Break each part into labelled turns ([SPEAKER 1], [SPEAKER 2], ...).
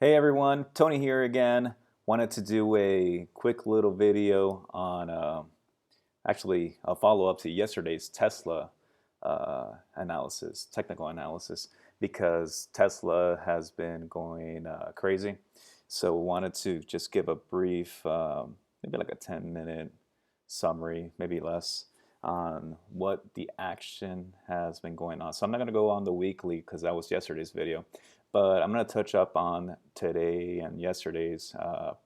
[SPEAKER 1] Hey everyone, Tony here again. Wanted to do a quick little video on actually a follow-up to yesterday's Tesla analysis, technical analysis, because Tesla has been going crazy. So wanted to just give a brief, maybe like a 10-minute summary, maybe less, on what the action has been going on. So I'm not going to go on the weekly because that was yesterday's video, but I'm going to touch up on today and yesterday's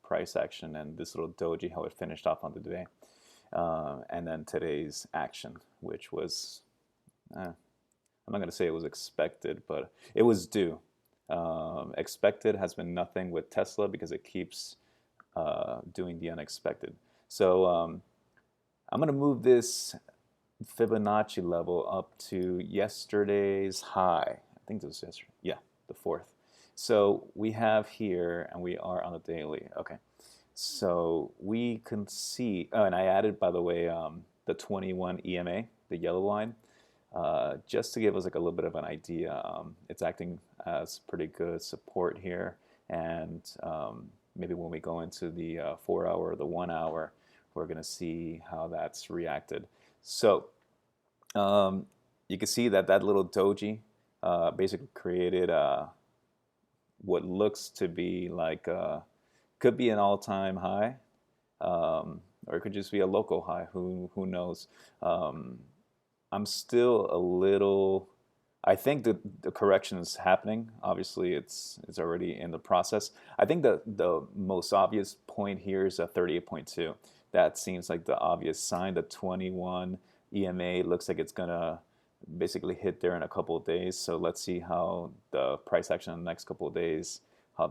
[SPEAKER 1] price action and this little doji, how it finished off on the day. And then today's action, which was, I'm not going to say it was expected, but it was due. Expected has been nothing with Tesla because it keeps doing the unexpected. So I'm going to move this Fibonacci level up to yesterday's high. I think this was yesterday. Yeah, the 4th. So we have here, and we are on the daily. Okay. So we can see, oh, and I added, by the way, the 21 EMA, the yellow line, just to give us like a little bit of an idea. It's acting as pretty good support here, and maybe when we go into the 4 hour or the 1 hour, we're going to see how that's reacted. So you can see that that little doji basically created what looks to be like could be an all-time high, or it could just be a local high. Who knows? I'm still a little. I think the correction is happening. Obviously, it's already in the process. I think the most obvious point here is a 38.2. That seems like the obvious sign. The 21 EMA looks like it's gonna basically hit there in a couple of days. So let's see how the price action in the next couple of days, how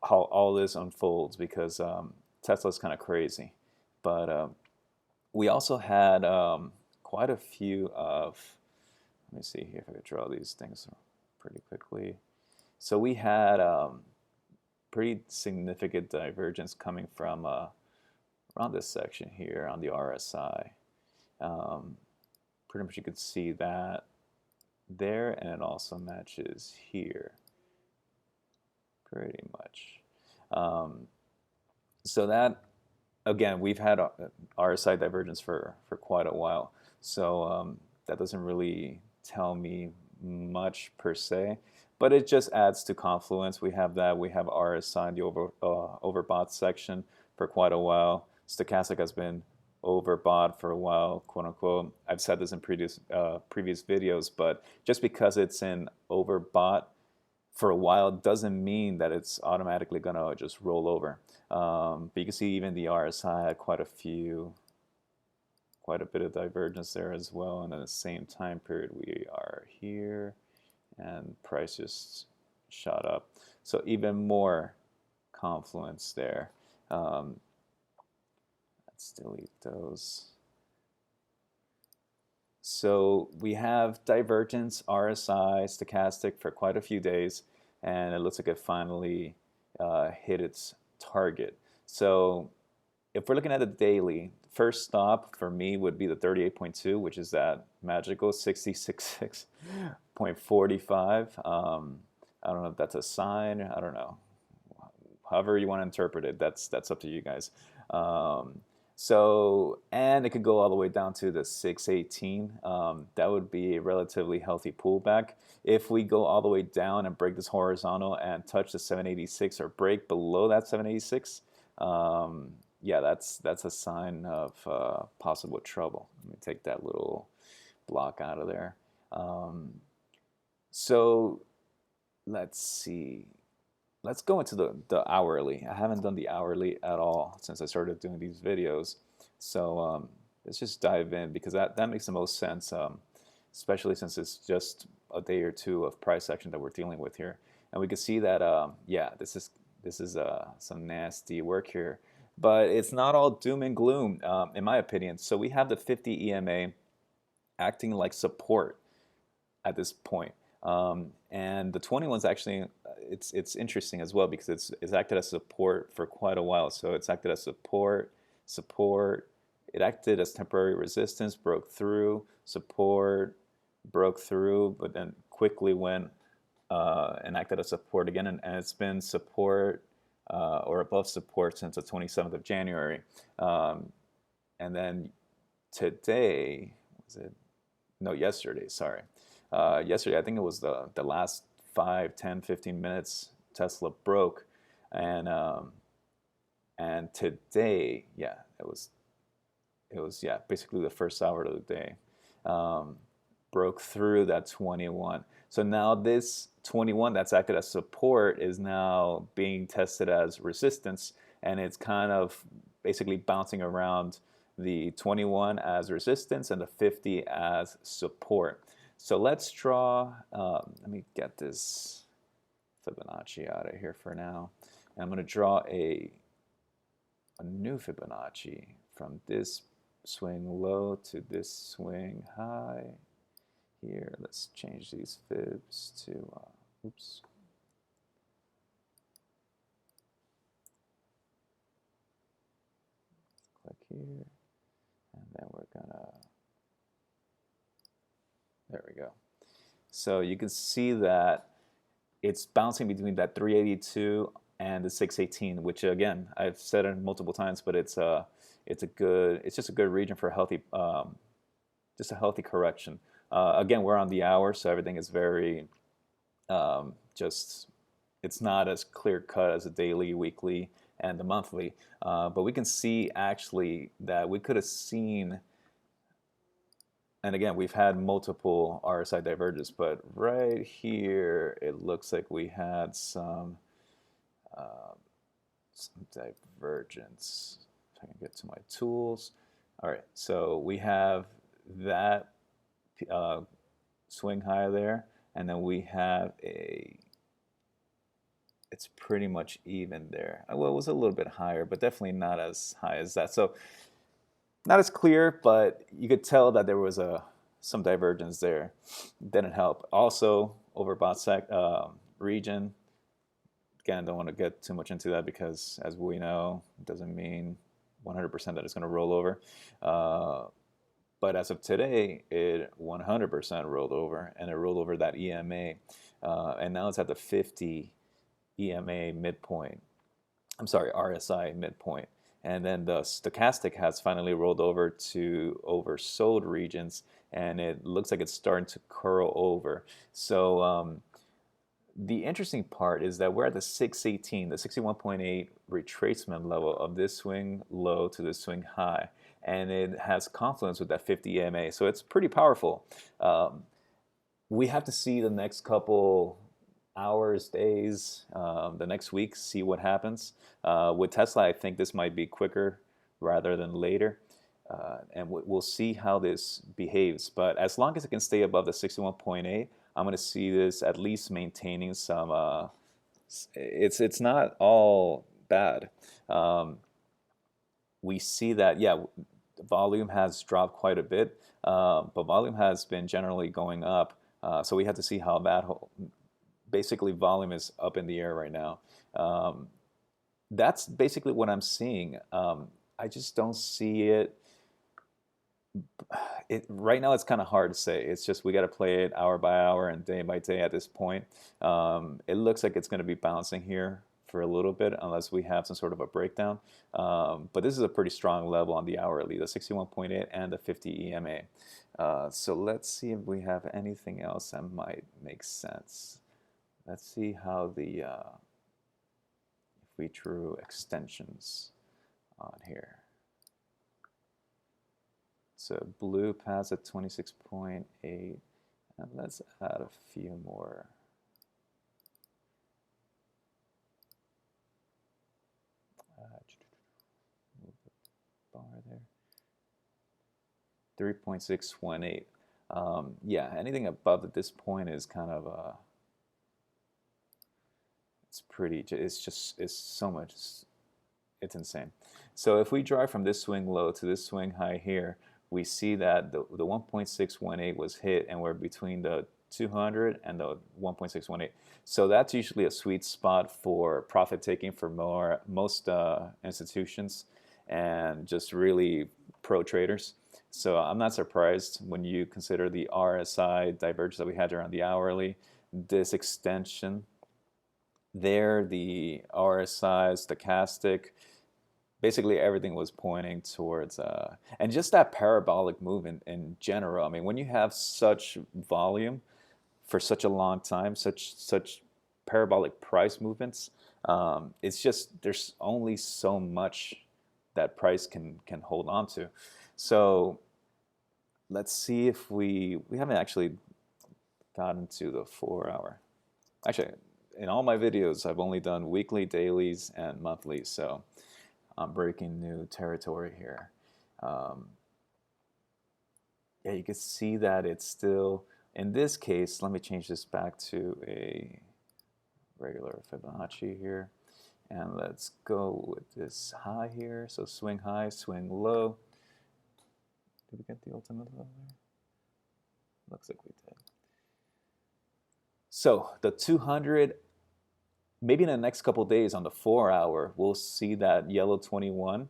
[SPEAKER 1] all this unfolds, because Tesla's kind of crazy. But we also had quite a few of, let me see here if I could draw these things pretty quickly. So we had pretty significant divergence coming from around this section here on the RSI. Pretty much you could see that there, and it also matches here pretty much. So that, again, we've had RSI divergence for quite a while, so that doesn't really tell me much per se, but it just adds to confluence. We have that. We have RSI in the overbought section for quite a while. Stochastic has been overbought for a while, quote unquote. I've said this in previous videos, but just because it's in overbought for a while doesn't mean that it's automatically gonna just roll over. But you can see even the RSI had quite a bit of divergence there as well, and in the same time period we are here, and price just shot up. So even more confluence there. Let's delete those. So we have divergence, RSI, stochastic for quite a few days, and it looks like it finally hit its target. So if we're looking at the daily, first stop for me would be the 38.2, which is that magical 66.45. I don't know if that's a sign. I don't know. However you want to interpret it, that's up to you guys. So, and it could go all the way down to the 618. That would be a relatively healthy pullback. If we go all the way down and break this horizontal and touch the 786 or break below that 786, yeah, that's a sign of possible trouble. Let me take that little block out of there. So let's see. Let's go into the hourly. I haven't done the hourly at all since I started doing these videos. So let's just dive in, because that makes the most sense, especially since it's just a day or two of price action that we're dealing with here. And we can see that, yeah, this is some nasty work here. But it's not all doom and gloom, in my opinion. So we have the 50 EMA acting like support at this point. And the 21's actually, it's interesting as well, because it's acted as support for quite a while. So it's acted as support, it acted as temporary resistance, broke through, support, broke through, but then quickly went enacted a support again, and it's been support or above support since the 27th of January. And then today, was it? No, yesterday, sorry. Yesterday, I think it was the last 5, 10, 15 minutes, Tesla broke. And today, yeah, it was yeah, basically the first hour of the day. Broke through that 21. So now this 21 that's acted as support is now being tested as resistance, and it's kind of basically bouncing around the 21 as resistance and the 50 as support. So let's draw, let me get this Fibonacci out of here for now. And I'm going to draw a new Fibonacci from this swing low to this swing high. Here, let's change these fibs to, oops. Click here, and then we're gonna, there we go. So you can see that it's bouncing between that 382 and the 618, which again, I've said it multiple times, but it's just a good region for a healthy, just a healthy correction. Again, we're on the hour, so everything is very it's not as clear cut as the daily, weekly, and the monthly. But we can see actually that we could have seen, and again, we've had multiple RSI divergences, but right here, it looks like we had some divergence. If I can get to my tools. All right, so we have that swing high there, and then we have it's pretty much even there. Well, it was a little bit higher, but definitely not as high as that. So not as clear, but you could tell that there was some divergence there. Didn't help. Also, overbought region. Again, don't want to get too much into that because, as we know, it doesn't mean 100% that it's going to roll over. But as of today, it 100% rolled over, and it rolled over that EMA. And now it's at the 50 EMA midpoint. I'm sorry, RSI midpoint. And then the stochastic has finally rolled over to oversold regions, and it looks like it's starting to curl over. So the interesting part is that we're at the 618, the 61.8 retracement level of this swing low to this swing high, and it has confluence with that 50 EMA, so it's pretty powerful. We have to see the next couple hours, days, the next week, see what happens. With Tesla, I think this might be quicker rather than later, and we'll see how this behaves. But as long as it can stay above the 61.8, I'm going to see this at least maintaining some. It's not all bad. We see that, yeah, volume has dropped quite a bit, but volume has been generally going up. So we have to see how that basically volume is up in the air right now. That's basically what I'm seeing. I just don't see it. Right now it's kind of hard to say. It's just we got to play it hour by hour and day by day at this point. It looks like it's going to be bouncing here for a little bit unless we have some sort of a breakdown. But this is a pretty strong level on the hourly, the 61.8 and the 50 EMA. So let's see if we have anything else that might make sense. Let's see how if we drew extensions on here. So blue pass at 26.8, and let's add a few more. Move the bar there. 3.618. Yeah, anything above at this point is kind of it's so much, it's insane. So if we drive from this swing low to this swing high here, we see that the 1.618 was hit, and we're between the 200 and the 1.618. So that's usually a sweet spot for profit taking for most institutions and just really pro traders. So I'm not surprised when you consider the RSI divergence that we had around the hourly. this extension there, the RSI, stochastic, basically everything was pointing towards, and just that parabolic movement in general. I mean, when you have such volume for such a long time, such parabolic price movements, it's just there's only so much that price can hold on to. So let's see if we haven't actually gotten to the 4 hour. Actually, in all my videos, I've only done weekly, dailies, and monthlies. So I'm breaking new territory here. Yeah, you can see that it's still, in this case, let me change this back to a regular Fibonacci here. And let's go with this high here. So swing high, swing low. Did we get the ultimate low there? Looks like we did. So the 200, maybe in the next couple of days on the 4 hour, we'll see that yellow 21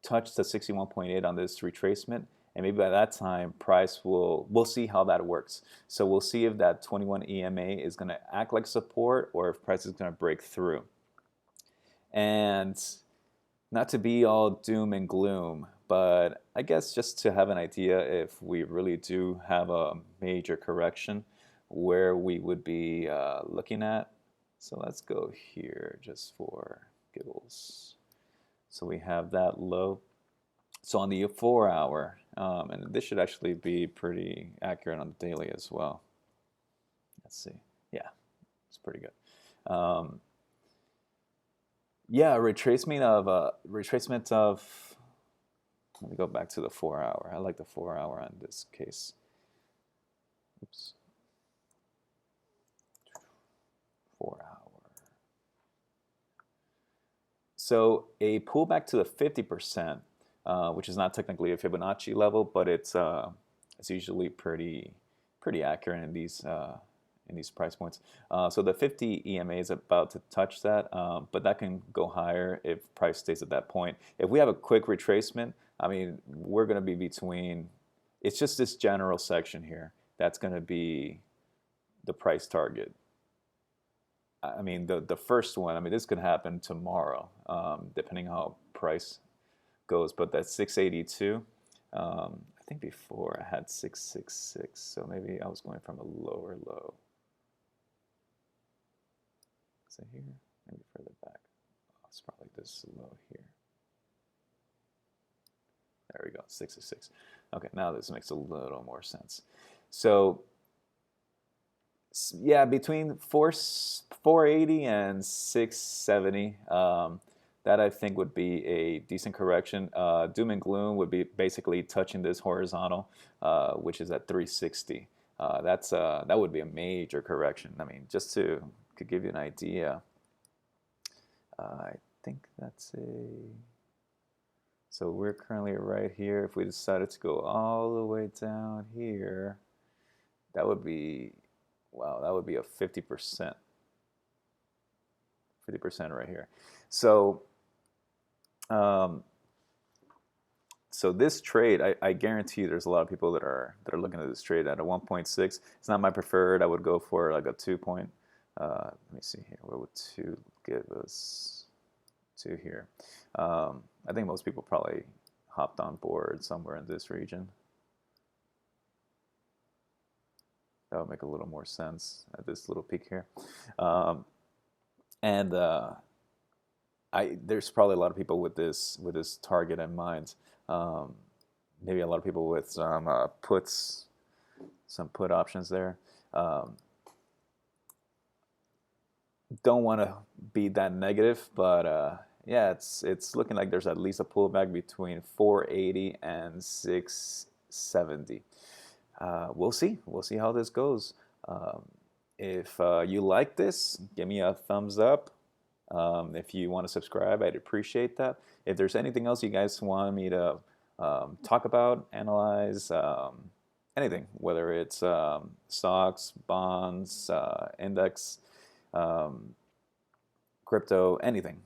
[SPEAKER 1] touch the 61.8 on this retracement. And maybe by that time, price we'll see how that works. So we'll see if that 21 EMA is going to act like support or if price is going to break through. And not to be all doom and gloom, but I guess just to have an idea if we really do have a major correction, where we would be looking at. So let's go here just for giggles. So we have that low. So on the 4 hour, and this should actually be pretty accurate on the daily as well. Let's see. Yeah, it's pretty good. Yeah, retracement of, let me go back to the 4 hour. I like the 4 hour on this case. Oops. 4 hour. So a pullback to the 50%, which is not technically a Fibonacci level, but it's usually pretty accurate in these price points. So the 50 EMA is about to touch that, but that can go higher if price stays at that point. If we have a quick retracement, I mean, we're going to be between, it's just this general section here that's going to be the price target. I mean, the first one, I mean, this could happen tomorrow, depending how price goes, but that's 682. I think before I had 666, so maybe I was going from a lower low. Is it here? Maybe further back. Oh, it's probably this low here. There we go, 666. Okay, now this makes a little more sense. So yeah, between 480 and 670, that I think would be a decent correction. Doom and gloom would be basically touching this horizontal, which is at 360. That would be a major correction. I mean, just to give you an idea, I think that's so we're currently right here. If we decided to go all the way down here, that would be, wow, that would be a 50%. 50% right here. So, so this trade, I guarantee you there's a lot of people that are looking at this trade at a 1.6. It's not my preferred. I would go for like a 2 point. Let me see here. What would 2 give us? 2 here. I think most people probably hopped on board somewhere in this region. That would make a little more sense at this little peak here. There's probably a lot of people with this target in mind. Maybe a lot of people with some puts, some put options there. Don't want to be that negative, but yeah, it's looking like there's at least a pullback between 480 and 670. We'll see how this goes. If you like this, give me a thumbs up. If you want to subscribe, I'd appreciate that. If there's anything else you guys want me to talk about, analyze, anything, whether it's stocks, bonds, index, crypto, anything,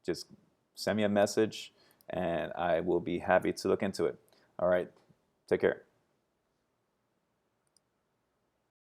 [SPEAKER 1] just send me a message and I will be happy to look into it. All right, take care.